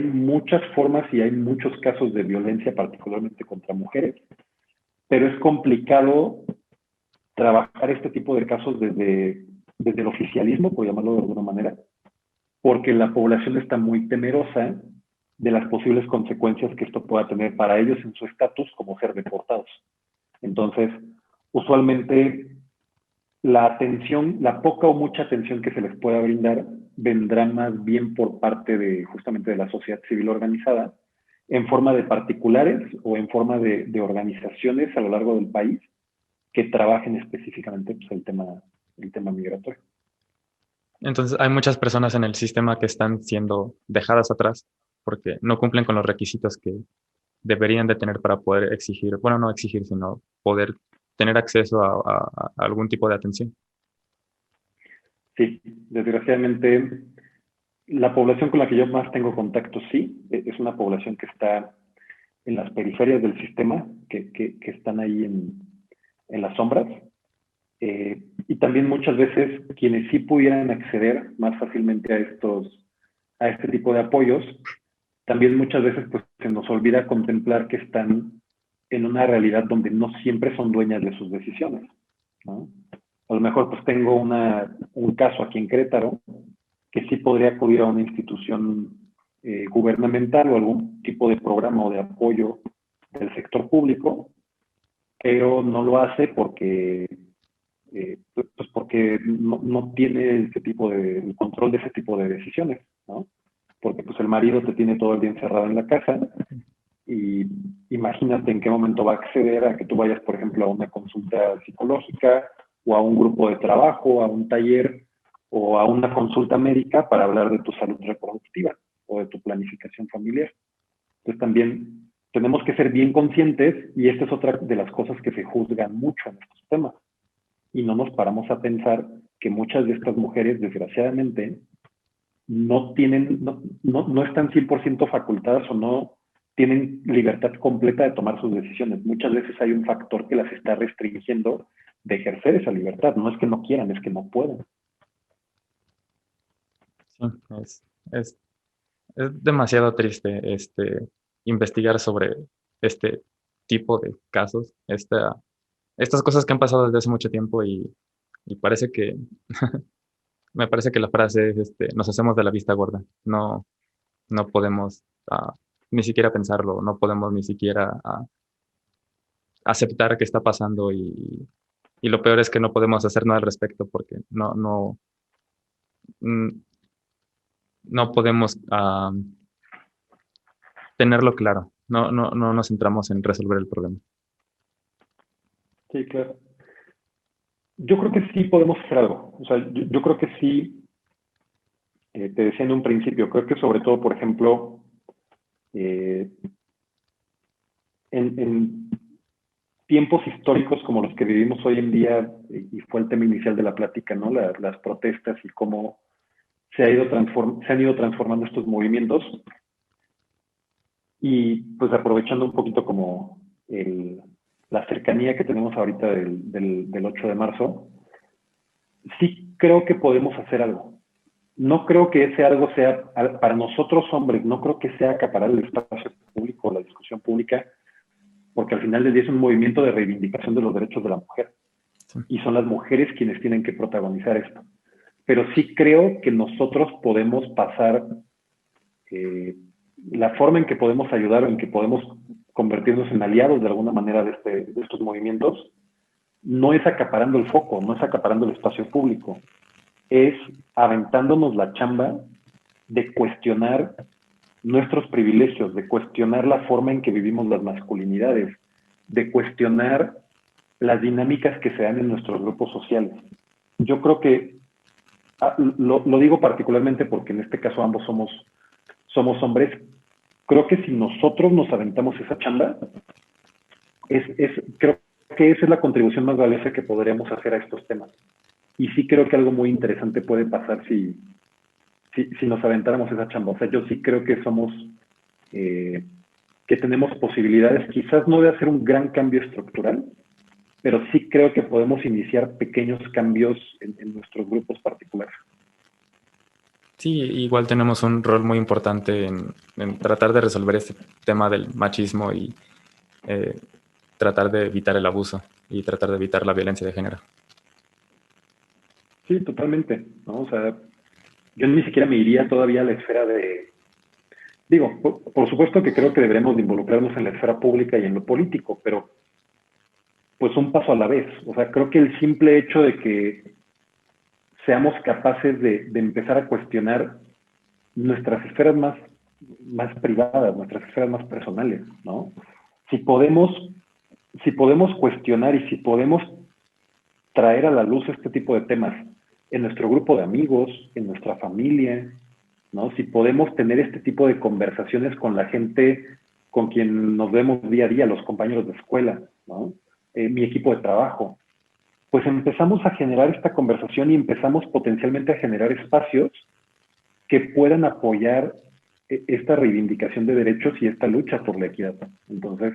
muchas formas y hay muchos casos de violencia, particularmente contra mujeres, pero es complicado trabajar este tipo de casos desde el oficialismo, por llamarlo de alguna manera, porque la población está muy temerosa de las posibles consecuencias que esto pueda tener para ellos en su estatus como ser deportados. Entonces, usualmente la atención, la poca o mucha atención que se les pueda brindar, vendrá más bien por parte de justamente de la sociedad civil organizada, en forma de particulares o en forma de organizaciones a lo largo del país que trabajen específicamente pues, el tema migratorio. Entonces, hay muchas personas en el sistema que están siendo dejadas atrás porque no cumplen con los requisitos que deberían de tener para poder exigir, bueno, no exigir, sino poder tener acceso a algún tipo de atención. Sí, desgraciadamente, la población con la que yo más tengo contacto, sí, es una población que está en las periferias del sistema, que están ahí en las sombras. Y también muchas veces quienes sí pudieran acceder más fácilmente a este tipo de apoyos, también muchas veces pues se nos olvida contemplar que están en una realidad donde no siempre son dueñas de sus decisiones, ¿no? A lo mejor pues tengo un caso aquí en Querétaro que sí podría acudir a una institución gubernamental o algún tipo de programa o de apoyo del sector público, pero no lo hace porque pues porque no tiene ese tipo el control de ese tipo de decisiones, ¿no? Porque pues el marido te tiene todo el día encerrado en la casa y imagínate en qué momento va a acceder a que tú vayas, por ejemplo, a una consulta psicológica o a un grupo de trabajo, a un taller o a una consulta médica para hablar de tu salud reproductiva o de tu planificación familiar. Entonces también tenemos que ser bien conscientes y esta es otra de las cosas que se juzgan mucho en estos temas. Y no nos paramos a pensar que muchas de estas mujeres, desgraciadamente, no están 100% facultadas o no tienen libertad completa de tomar sus decisiones. Muchas veces hay un factor que las está restringiendo ejercer esa libertad. No es que no quieran, es que no pueden. Sí, es, es demasiado triste investigar sobre este tipo de casos, estas cosas que han pasado desde hace mucho tiempo y parece que, me parece que la frase es, nos hacemos de la vista gorda. No, no podemos ni siquiera pensarlo, no podemos ni siquiera aceptar que está pasando y lo peor es que no podemos hacer nada al respecto porque mm, no podemos tenerlo claro. No nos centramos en resolver el problema. Sí, claro. Yo creo que sí podemos hacer algo. O sea, yo creo que sí, te decía en un principio, creo que sobre todo, por ejemplo, eh, en tiempos históricos como los que vivimos hoy en día, y fue el tema inicial de la plática, ¿no? Las protestas y cómo se han ido transformando estos movimientos. Y pues aprovechando un poquito como la cercanía que tenemos ahorita del 8 de marzo, sí creo que podemos hacer algo. No creo que ese algo sea, para nosotros hombres, no creo que sea acaparar el espacio público, la discusión pública, porque al final del día es un movimiento de reivindicación de los derechos de la mujer. Sí. Y son las mujeres quienes tienen que protagonizar esto. Pero sí creo que nosotros podemos pasar, la forma en que podemos ayudar o en que podemos convertirnos en aliados de alguna manera de estos movimientos, no es acaparando el foco, no es acaparando el espacio público, es aventándonos la chamba de cuestionar nuestros privilegios, de cuestionar la forma en que vivimos las masculinidades, de cuestionar las dinámicas que se dan en nuestros grupos sociales. Yo creo que, lo digo particularmente porque en este caso ambos somos hombres, creo que si nosotros nos aventamos esa chamba, creo que esa es la contribución más valiosa que podríamos hacer a estos temas. Y sí creo que algo muy interesante puede pasar si nos aventáramos esa chamba. O sea, yo sí creo que que tenemos posibilidades, quizás no de hacer un gran cambio estructural, pero sí creo que podemos iniciar pequeños cambios en nuestros grupos particulares. Sí, igual tenemos un rol muy importante en tratar de resolver este tema del machismo y eh, tratar de evitar el abuso y tratar de evitar la violencia de género. Sí, totalmente, ¿no? O sea, yo ni siquiera me iría todavía a la esfera de, digo, por supuesto que creo que deberemos de involucrarnos en la esfera pública y en lo político, pero pues un paso a la vez. O sea, creo que el simple hecho de que seamos capaces de empezar a cuestionar nuestras esferas más privadas, nuestras esferas más personales, ¿no? Si podemos, si podemos cuestionar y si podemos traer a la luz este tipo de temas en nuestro grupo de amigos, en nuestra familia, ¿no? Si podemos tener este tipo de conversaciones con la gente con quien nos vemos día a día, los compañeros de escuela, ¿no? Mi equipo de trabajo, pues empezamos a generar esta conversación y empezamos potencialmente a generar espacios que puedan apoyar esta reivindicación de derechos y esta lucha por la equidad. Entonces,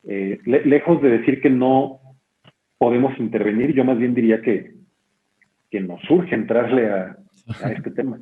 lejos de decir que no podemos intervenir, yo más bien diría que nos urge entrarle a este tema.